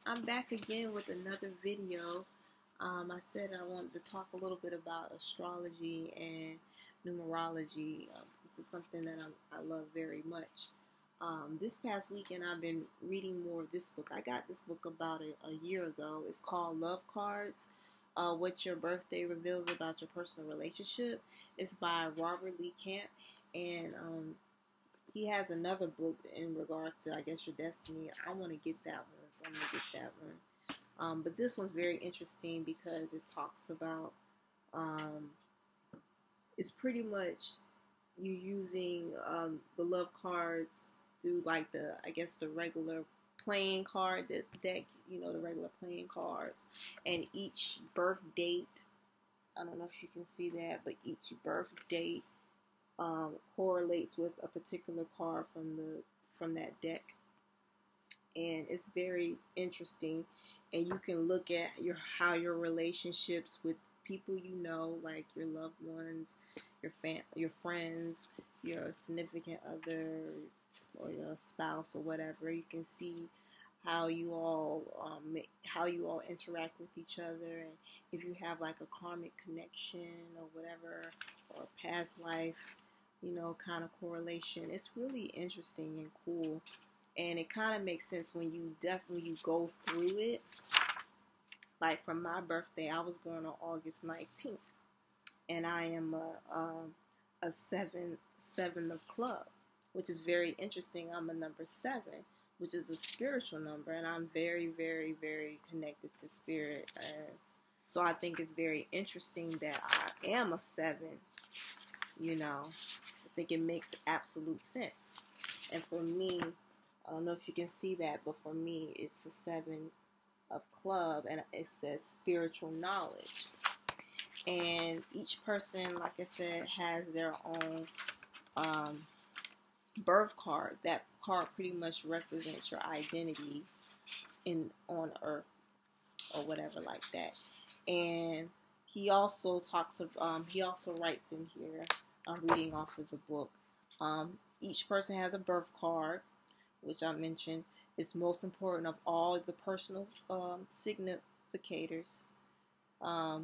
I'm back again with another video. I said I wanted to talk a little bit about astrology and numerology. This is something that I love very much. This past weekend, I've been reading more of this book. I got this book about a year ago. It's called Love Cards. What Your Birthday Reveals About Your Personal Relationship. It's by Robert Lee Camp, and he has another book in regards to, I guess, your destiny. I want to get that one, so I'm going to get that one. But this one's very interesting because it talks about, it's pretty much you using the love cards through like I guess the regular playing card deck, the regular playing cards. And each birth date, I don't know if you can see that, but each birth date correlates with a particular card from that deck, and it's very interesting. And you can look at how your relationships with people like your loved ones, your friends, your significant other, or your spouse or whatever. You can see how you all interact with each other, and if you have like a karmic connection or whatever, or a past life kind of correlation. It's really interesting and cool, and it kind of makes sense when you go through it. Like for my birthday, I was born on August 19th, and I am a seven of club, which is very interesting. I'm a number 7, which is a spiritual number, and I'm very, very, very connected to spirit. And so I think it's very interesting that I am a 7. I think it makes absolute sense. And for me, I don't know if you can see that, but for me, it's a 7 of club, and it says spiritual knowledge. And each person, like I said, has their own birth card. That card pretty much represents your identity on Earth or whatever like that. And he also he also writes in here. I'm reading off of the book. Each person has a birth card, which I mentioned. It's most important of all the personal significators. Our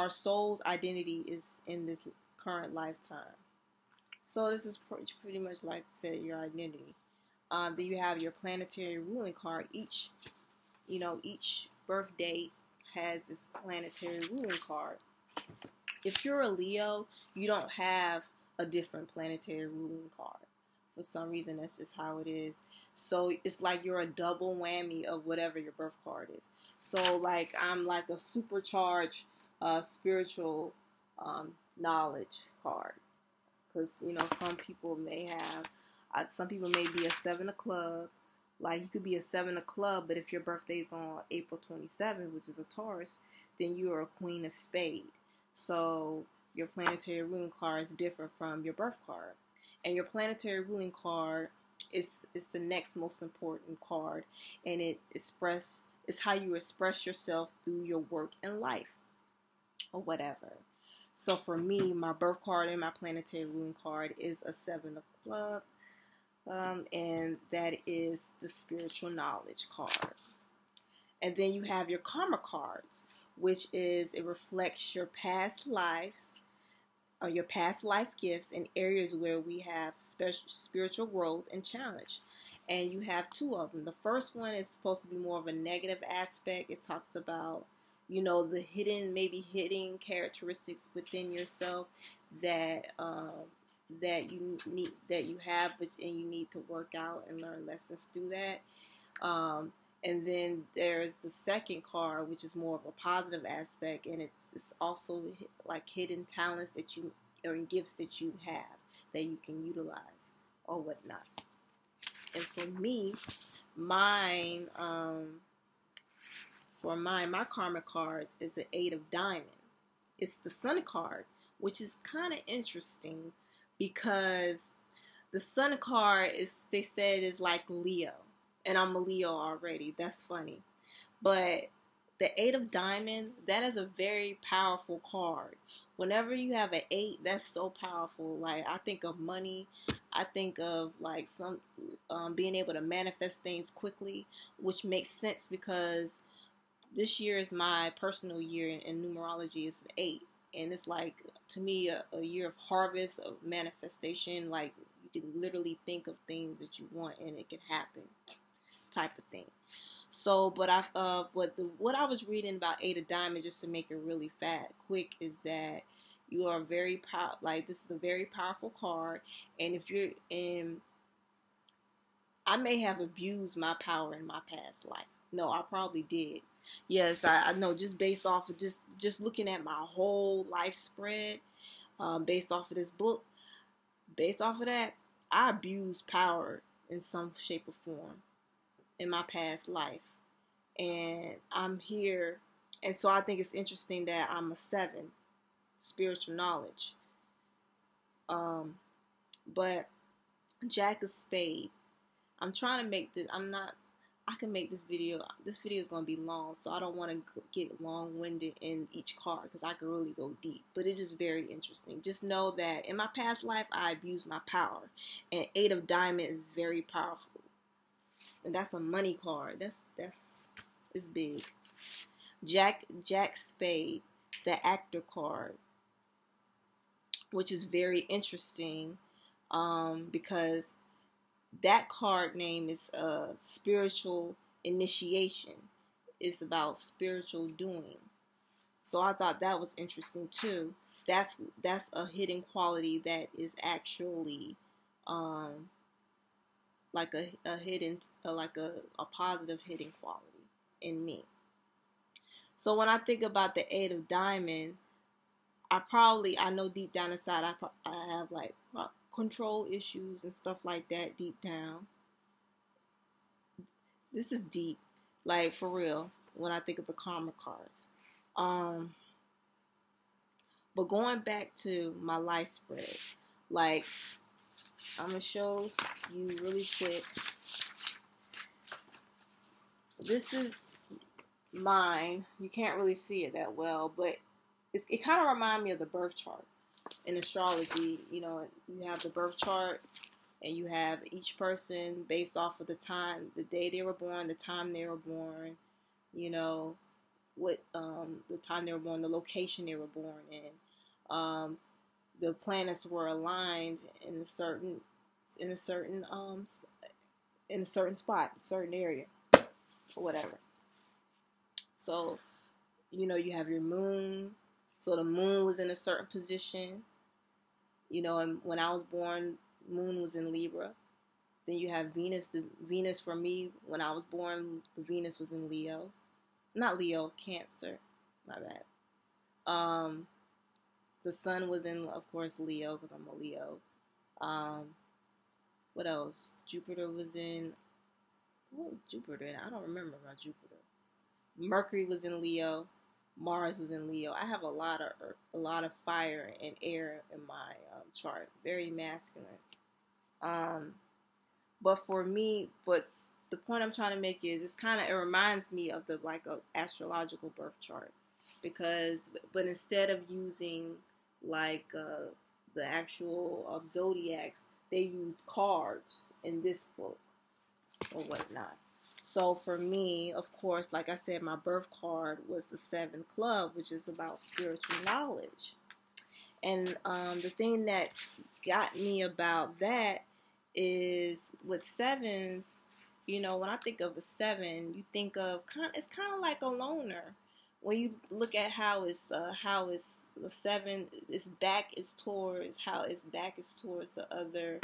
soul's identity is in this current lifetime. So this is pretty much like I said, your identity. Then you have your planetary ruling card. Each birth date has its planetary ruling card. If you're a Leo, you don't have a different planetary ruling card. For some reason, that's just how it is. So it's like you're a double whammy of whatever your birth card is. So like I'm like a supercharged spiritual knowledge card. Because some people may be a 7 of club. Like you could be a 7 of club, but if your birthday's on April 27th, which is a Taurus, then you are a Queen of Spades. So your planetary ruling card is different from your birth card. And your planetary ruling card is the next most important card, and it's how you express yourself through your work and life or whatever. So for me, my birth card and my planetary ruling card is a 7 of club, and that is the spiritual knowledge card. And then you have your karma cards, which it reflects your past lives, or your past life gifts in areas where we have spiritual growth and challenge. And you have 2 of them. The first one is supposed to be more of a negative aspect. It talks about, the hidden characteristics within yourself that you have, and you need to work out and learn lessons through that. And then there's the second card, which is more of a positive aspect, and it's also like hidden talents or gifts that you have that you can utilize or whatnot. And for me, my karma cards is an 8 of diamond. It's the Sun card, which is kind of interesting because the Sun card they said is like Leo. And I'm a Leo already. That's funny. But the 8 of Diamond, that is a very powerful card. Whenever you have an 8, that's so powerful. Like, I think of money. I think of like some being able to manifest things quickly, which makes sense because this year is my personal year in numerology. Is 8, and it's like, to me, a year of harvest, of manifestation. Like, you can literally think of things that you want and it can happen, type of thing. So, but what I was reading about 8 of Diamonds, just to make it really quick, is that you are very like, this is a very powerful card, and if you're in, I may have abused my power in my past life. No, I probably did. Yes, I know, just based off of just looking at my whole life spread, based off of this book, based off of that, I abused power in some shape or form in my past life, and I'm here, and so I think it's interesting that I'm a 7, spiritual knowledge. But Jack of Spade, I'm trying to make this. I can make this video. This video is going to be long, so I don't want to get long-winded in each card because I could really go deep. But it's just very interesting. Just know that in my past life, I abused my power, and 8 of Diamonds is very powerful. And that's a money card. That's it's big. Jack Spade, the actor card, which is very interesting, because that card name is spiritual initiation. It's about spiritual doing. So I thought that was interesting too. That's a hidden quality that is actually like a hidden, like a positive hidden quality in me. So when I think about the 8 of Diamond, I know deep down inside I have like control issues and stuff like that deep down. This is deep, like, for real, when I think of the karma cards. But going back to my life spread, like, I'm gonna show you really quick. This is mine. You can't really see it that well, but it kind of reminds me of the birth chart. In astrology, you have the birth chart, and you have each person based off of the time, the day they were born, the time they were born, what the time they were born, the location they were born in. The planets were aligned in a certain spot, certain area, or whatever. So, you have your moon. So the moon was in a certain position. And when I was born, moon was in Libra. Then you have Venus. The Venus for me, when I was born, the Venus was in Leo. Not Leo, Cancer. My bad. The sun was in, of course, Leo, because I'm a Leo. What else? Jupiter was in. What was Jupiter in? I don't remember about Jupiter. Mercury was in Leo. Mars was in Leo. I have a lot of fire and air in my chart. Very masculine. But for me, the point I'm trying to make is it reminds me of the astrological birth chart, but instead of using the actual zodiacs, they use cards in this book or whatnot. So for me, of course, like I said, my birth card was the 7 Club, which is about spiritual knowledge. And the thing that got me about that is with 7s, when I think of a 7, you think of it's kind of like a loner. When you look at how it's the 7, its back is towards the other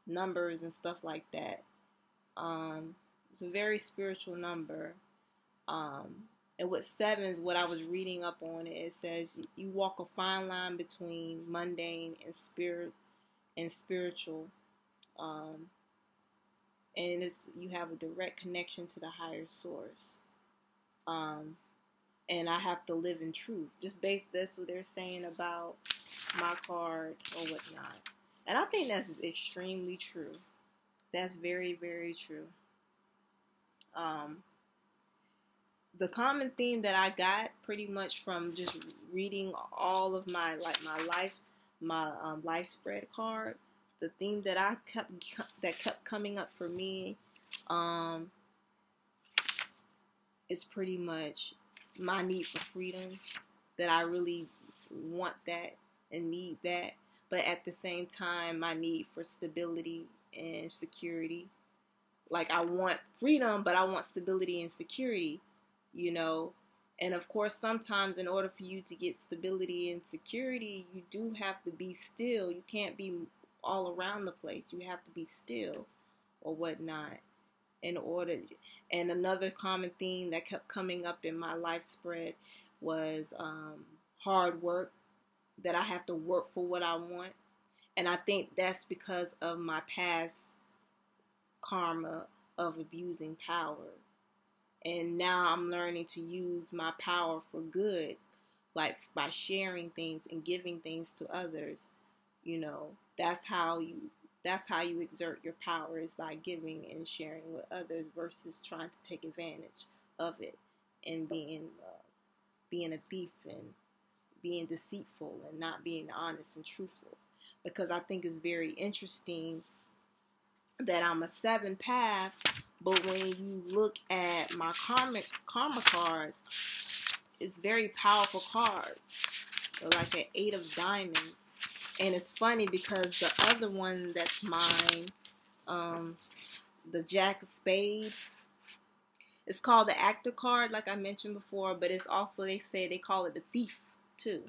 numbers and stuff like that. It's a very spiritual number. And with 7s, what I was reading up on it says you walk a fine line between mundane and spiritual. And you have a direct connection to the higher source. And I have to live in truth. That's what they're saying about my card or whatnot. And I think that's extremely true. That's very, very true. the common theme that I got pretty much from just reading all of my life spread card, the theme that kept coming up for me, is pretty much my need for freedom. That I really want that and need that, but at the same time, my need for stability and security. Like, I want freedom, but I want stability and security, you know. And of course, sometimes in order for you to get stability and security, you do have to be still. You can't be all around the place. You have to be still or whatnot in order. And another common theme that kept coming up in my life spread was hard work, that I have to work for what I want. And I think that's because of my past karma of abusing power. And now I'm learning to use my power for good, like by sharing things and giving things to others. You know, that's how you exert your power, is by giving and sharing with others versus trying to take advantage of it and being a thief and being deceitful and not being honest and truthful. Because I think it's very interesting that I'm a 7 path, but when you look at my karma cards, it's very powerful cards. They're like an 8 of diamonds. And it's funny because the other one that's mine, the Jack of Spade, it's called the Actor card, like I mentioned before, but it's also, they call it the Thief too.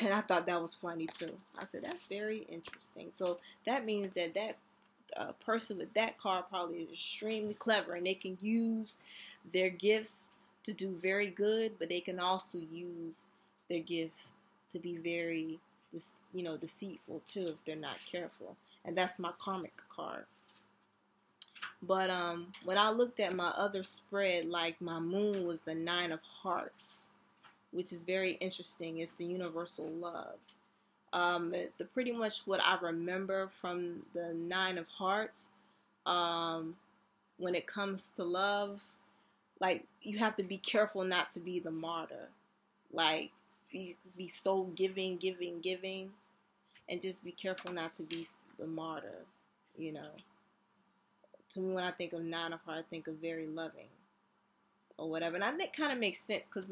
And I thought that was funny too. I said, that's very interesting. So that means that person with that card probably is extremely clever, and they can use their gifts to do very good, but they can also use their gifts to be very, deceitful too if they're not careful. And that's my karmic card. But when I looked at my other spread, like my moon was the 9 of Hearts, which is very interesting. It's the universal love. Pretty much what I remember from the 9 of Hearts, when it comes to love, like, you have to be careful not to be the martyr. Like, be so giving, and just be careful not to be the martyr, you know. To me, when I think of 9 of Hearts, I think of very loving or whatever. And I think kind of makes sense because,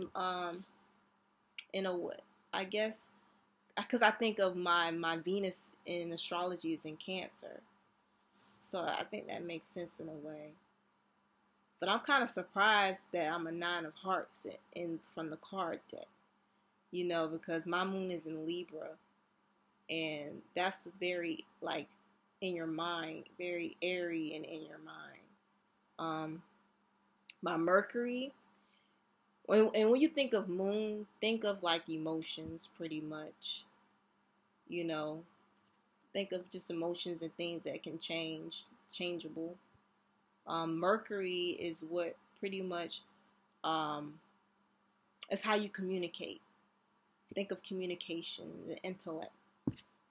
I guess, because I think of my Venus in astrology is in Cancer. So I think that makes sense in a way. But I'm kind of surprised that I'm a 9 of Hearts from the card deck. You know, because my moon is in Libra. And that's very, like, in your mind, very airy and in your mind. My Mercury, when you think of moon, think of like emotions pretty much. You know, think of just emotions and things that can changeable. Mercury is what pretty much is how you communicate. Think of communication, the intellect,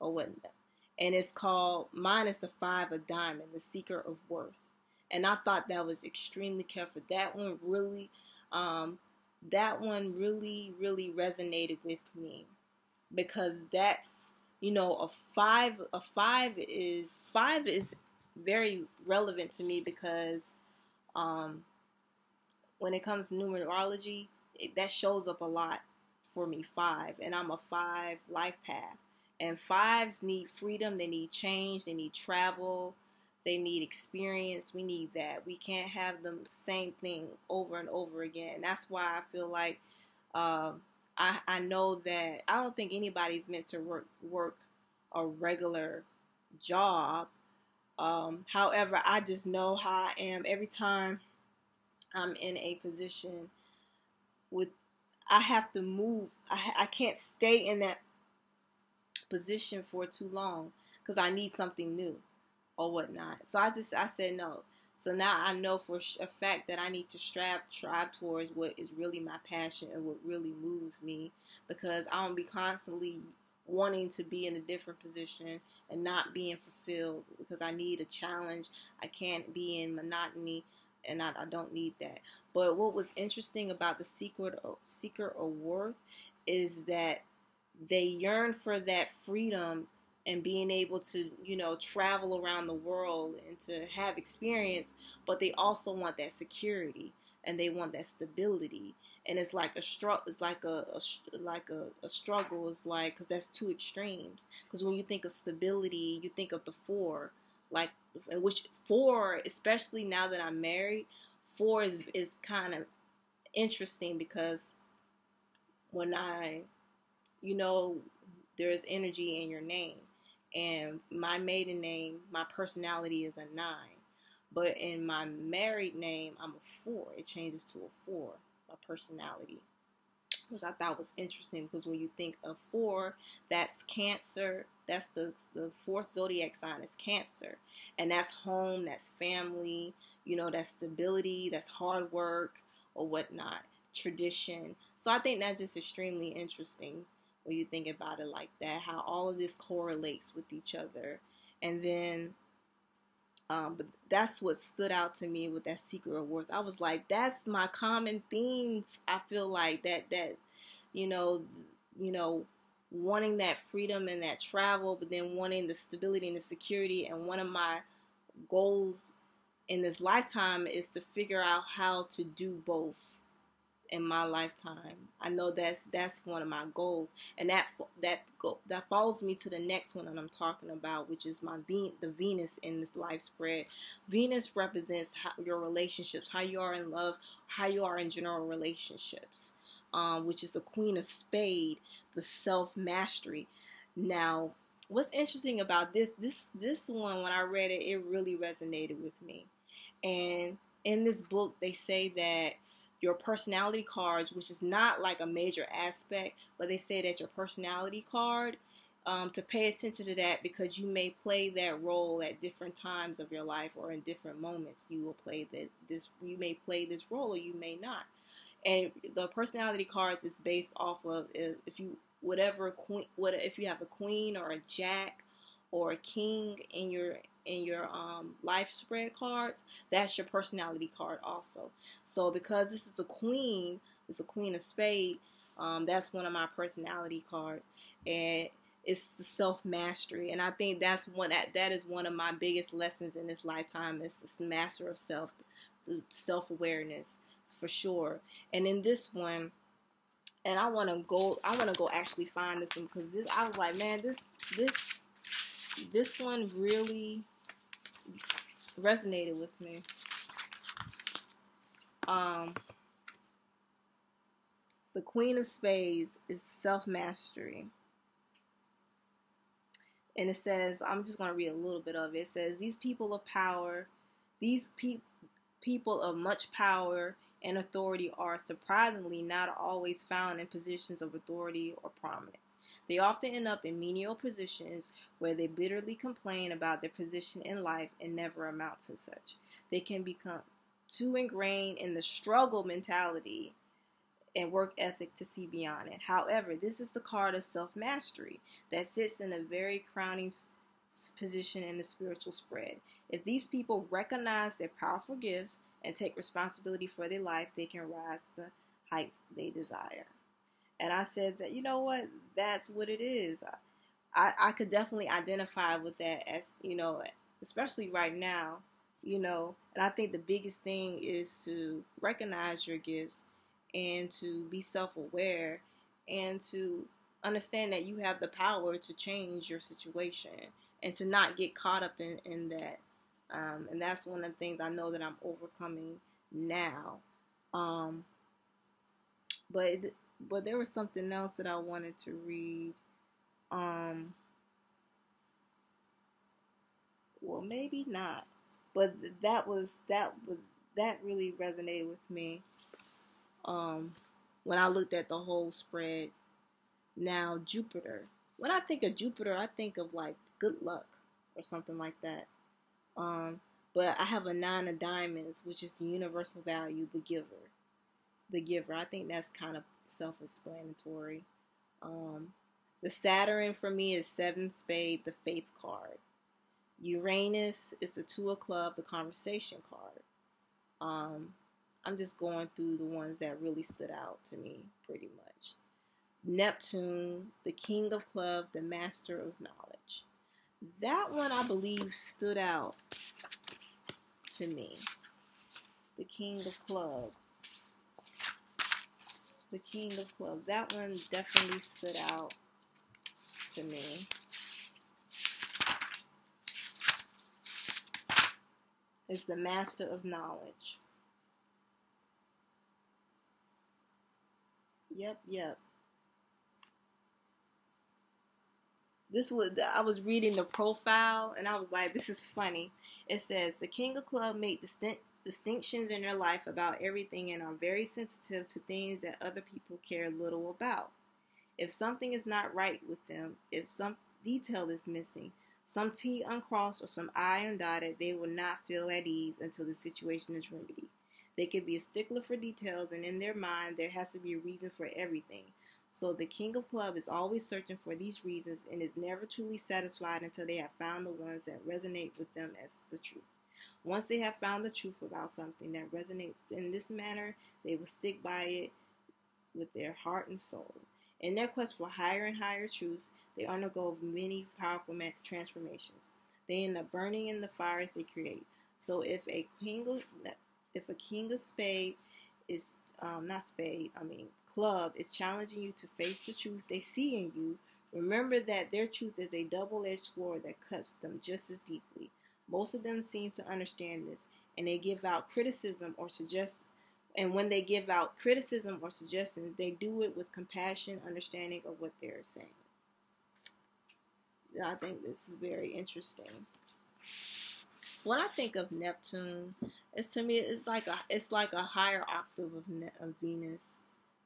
or whatnot. And it's called, mine is the 5 of Diamond, the Seeker of Worth. And I thought that was extremely careful. That one really resonated with me, because that's, a 5 is very relevant to me, because when it comes to numerology, that shows up a lot for me, 5, and I'm a 5 life path. And 5s need freedom, they need change, they need travel, they need experience. We need that. We can't have the same thing over and over again. And that's why I feel like I know that I don't think anybody's meant to work a regular job. However, I just know how I am. Every time I'm in a position I have to move. I can't stay in that position for too long because I need something new or whatnot. So I said no. So now I know for a fact that I need to strive towards what is really my passion and what really moves me, because I don't be constantly wanting to be in a different position and not being fulfilled, because I need a challenge. I can't be in monotony and I don't need that. But what was interesting about the Seeker of Worth is that they yearn for that freedom and being able to, travel around the world and to have experience, but they also want that security and they want that stability. And it's like a struggle. It's like a struggle. It's like, because that's two extremes. Because when you think of stability, you think of the four, like, in which four, especially now that I'm married, four is kind of interesting because when there's energy in your name. And my maiden name, my personality is a 9. But in my married name, I'm a 4. It changes to a 4, my personality. Which I thought was interesting because when you think of 4, that's Cancer. That's the fourth zodiac sign is Cancer. And that's home, that's family, that's stability, that's hard work or whatnot, tradition. So I think that's just extremely interesting when you think about it like that, how all of this correlates with each other. And then but that's what stood out to me with that Seeker of Worth. I was like, that's my common theme. I feel like that you know, wanting that freedom and that travel, but then wanting the stability and the security. And one of my goals in this lifetime is to figure out how to do both in my lifetime. I know that's one of my goals, and that follows me to the next one that I'm talking about, which is the Venus in this life spread. Venus represents your relationships, how you are in love, how you are in general relationships, which is the Queen of Spades, the self mastery. Now, what's interesting about this one, when I read it, it really resonated with me. And in this book, they say that your personality cards, which is not like a major aspect, but they say that your personality card, to pay attention to that, because you may play that role at different times of your life, or in different moments you will play you may play this role or you may not. And the personality cards is based off of if you have a queen or a jack or a king in your life spread cards, that's your personality card also. So because this is a queen, it's a Queen of Spades, that's one of my personality cards, and it's the self mastery. And I think that is one of my biggest lessons in this lifetime, is this master of self awareness, for sure. And in this one, and I want to go actually find this one, because I was like, man, this one really resonated with me. The Queen of Spades is self-mastery. And it says, I'm just going to read a little bit of it. It says, these people of power, people of much power and authority are surprisingly not always found in positions of authority or prominence. They often end up in menial positions where they bitterly complain about their position in life and never amount to such. They can become too ingrained in the struggle mentality and work ethic to see beyond it. However, this is the card of self-mastery that sits in a very crowning position in the spiritual spread. If these people recognize their powerful gifts and take responsibility for their life, they can rise to the heights they desire. And I said that, you know what, that's what it is. I could definitely identify with that, as, especially right now, and I think the biggest thing is to recognize your gifts and to be self-aware and to understand that you have the power to change your situation and to not get caught up in that. And that's one of the things I know that I'm overcoming now. But there was something else that I wanted to read. Well, maybe not. But that really resonated with me. When I looked at the whole spread. Now, Jupiter. When I think of Jupiter, I think of like good luck or something like that. But I have a 9 of diamonds, which is the universal value, the giver. The giver. I think that's kind of self-explanatory. The Saturn for me is 7 spade, the faith card. Uranus is the 2 of club, the conversation card. I'm just going through the ones that really stood out to me pretty much. Neptune, the king of clubs, the master of knowledge. That one I believe stood out to me. The king of clubs. The king of clubs. That one definitely stood out to me. It's the master of knowledge. Yep. I was reading the profile and I was like, this is funny. It says the king of club make distinctions in their life about everything and are very sensitive to things that other people care little about. If something is not right with them, if some detail is missing, some T uncrossed or some I undotted, they will not feel at ease until the situation is remedied. They can be a stickler for details, and in their mind, there has to be a reason for everything. So the king of club is always searching for these reasons and is never truly satisfied until they have found the ones that resonate with them as the truth. Once they have found the truth about something that resonates in this manner, they will stick by it with their heart and soul. In their quest for higher and higher truths, they undergo many powerful transformations. They end up burning in the fires they create. So if a king of spades is club is challenging you to face the truth they see in you, remember that their truth is a double-edged sword that cuts them just as deeply. Most of them seem to understand this, and they give out criticism or suggest. And when they give out criticism or suggestions, they do it with compassion, understanding of what they're saying. I think this is very interesting. When I think of Neptune, it's like a higher octave of Venus.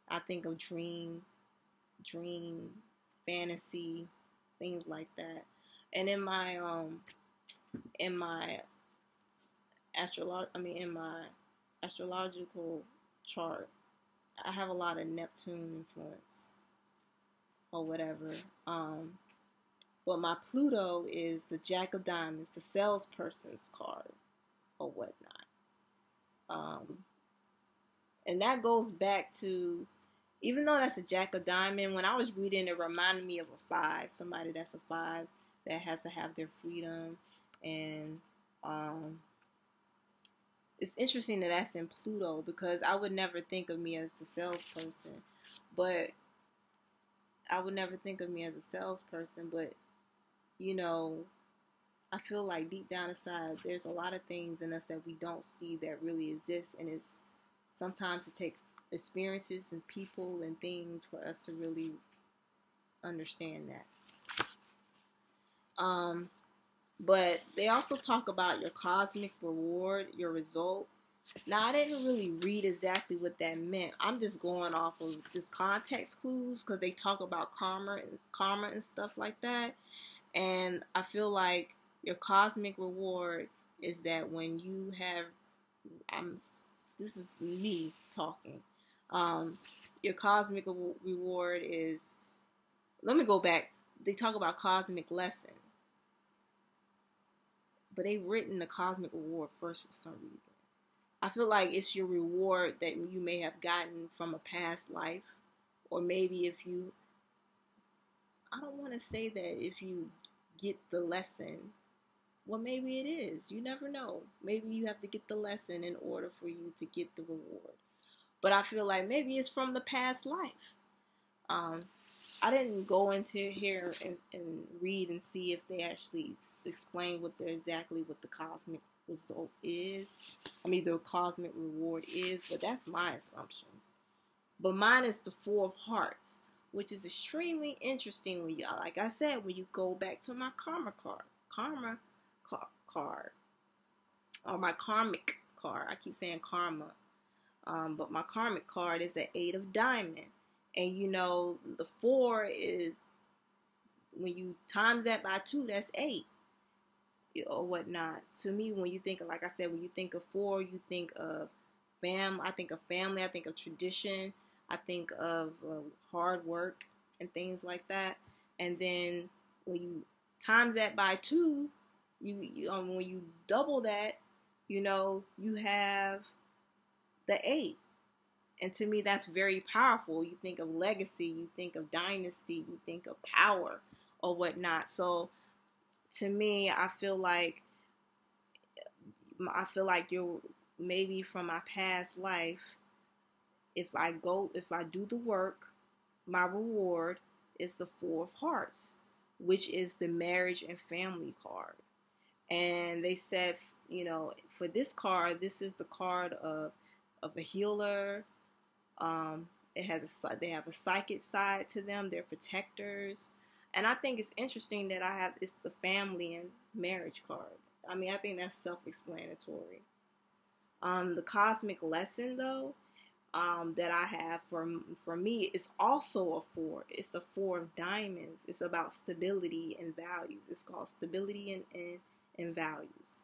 I think of dream, fantasy, things like that. And in my astrological chart, I have a lot of Neptune influence or whatever. But my Pluto is the Jack of Diamonds, the salesperson's card or whatnot. And that goes back to, even though that's a Jack of Diamond, when I was reading, it reminded me of a 5, somebody that's a 5 that has to have their freedom. And it's interesting that that's in Pluto, because I would never think of me as the salesperson, but you know, I feel like deep down inside, there's a lot of things in us that we don't see that really exist, and it's sometimes to take experiences and people and things for us to really understand that. But they also talk about your cosmic reward, your result. Now, I didn't really read exactly what that meant. I'm just going off of just context clues, because they talk about karma and stuff like that. And I feel like your cosmic reward is that when you have, this is me talking. Your cosmic reward is, let me go back. They talk about cosmic lesson, but they've written the cosmic reward first for some reason. I feel like it's your reward that you may have gotten from a past life, or maybe I don't want to say that if you get the lesson, well, maybe it is. You never know. Maybe you have to get the lesson in order for you to get the reward. But I feel like maybe it's from the past life. I didn't go into here and read and see if they actually explain exactly what the cosmic result is. The cosmic reward is, but that's my assumption. But mine is the 4 of Hearts, which is extremely interesting when you, like I said, when you go back to my karma card, or my karmic card. I keep saying karma, but my karmic card is the 8 of Diamond, and the 4 is, when you times that by 2, that's 8 or whatnot. To me, when you think of, like I said, when you think of 4, you think of I think of family. I think of tradition. I think of hard work and things like that. And then when you times that by 2, you when you double that, you have the 8. And to me, that's very powerful. You think of legacy, you think of dynasty, you think of power or whatnot. So to me, I feel like you're maybe from my past life. If I do the work, my reward is the 4 of Hearts, which is the marriage and family card. And they said, for this card, this is the card of a healer. They have a psychic side to them. They're protectors. And I think it's interesting that it's the family and marriage card. I mean, I think that's self-explanatory. The cosmic lesson, though, that I have for me is also a 4. It's a 4 of diamonds. It's about stability and values. It's called stability and values.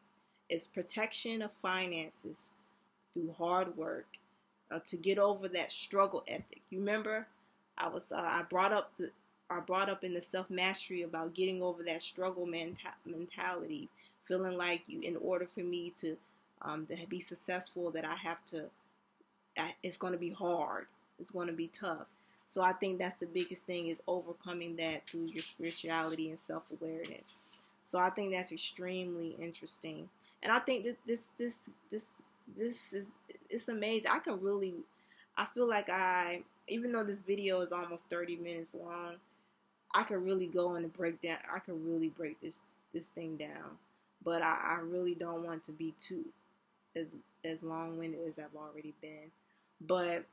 It's protection of finances through hard work, to get over that struggle ethic. You remember, I brought up in the self-mastery about getting over that struggle mentality, feeling like in order for me to be successful, that it's going to be hard. It's going to be tough. So I think that's the biggest thing, is overcoming that through your spirituality and self-awareness. So I think that's extremely interesting. And I think that this is, it's amazing. I feel like even though this video is almost 30 minutes long, I could really go in and break this thing down. But I really don't want to be too as long-winded as I've already been. But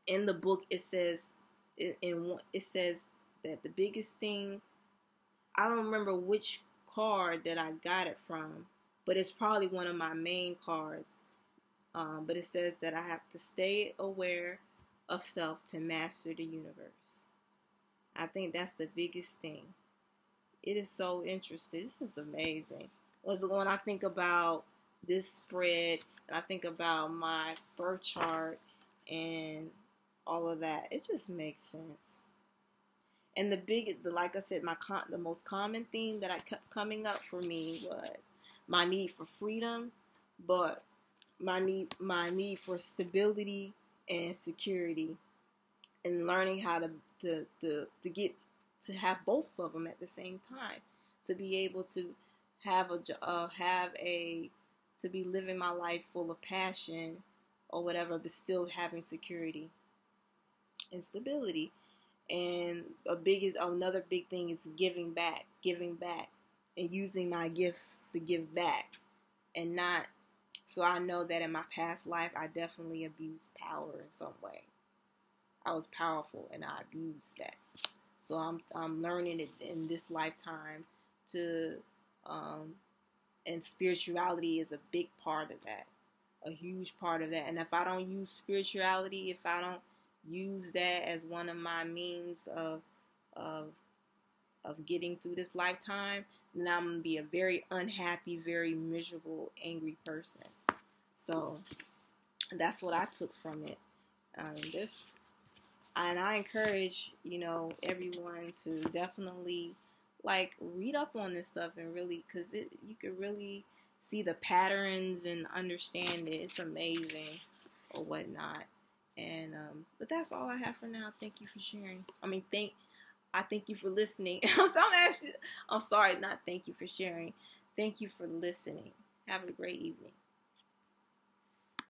in the book, it says that the biggest thing, I don't remember which card that I got it from, but it's probably one of my main cards. But it says that I have to stay aware of self to master the universe. I think that's the biggest thing. It is so interesting. This is amazing. When I think about this spread, and I think about my birth chart and all of that, it just makes sense. And like I said, the most common theme that I kept coming up for me was my need for freedom, but my need for stability and security, and learning how to get to have both of them at the same time, to be able to to be living my life full of passion or whatever, but still having security and stability. And another big thing is giving back, and using my gifts to give back, and not. So I know that in my past life, I definitely abused power in some way. I was powerful and I abused that. So I'm learning it in this lifetime and spirituality is a big part of that, a huge part of that. And if I don't use spirituality, if I don't use that as one of my means of getting through this lifetime, then I'm gonna be a very unhappy, very miserable, angry person. So that's what I took from it. And I encourage, everyone to definitely read up on this stuff, and really, because you could really see the patterns and understand it. It's amazing or whatnot. And but that's all I have for now. Thank you for sharing. I thank you for listening. I'm sorry, not thank you for sharing. Thank you for listening. Have a great evening.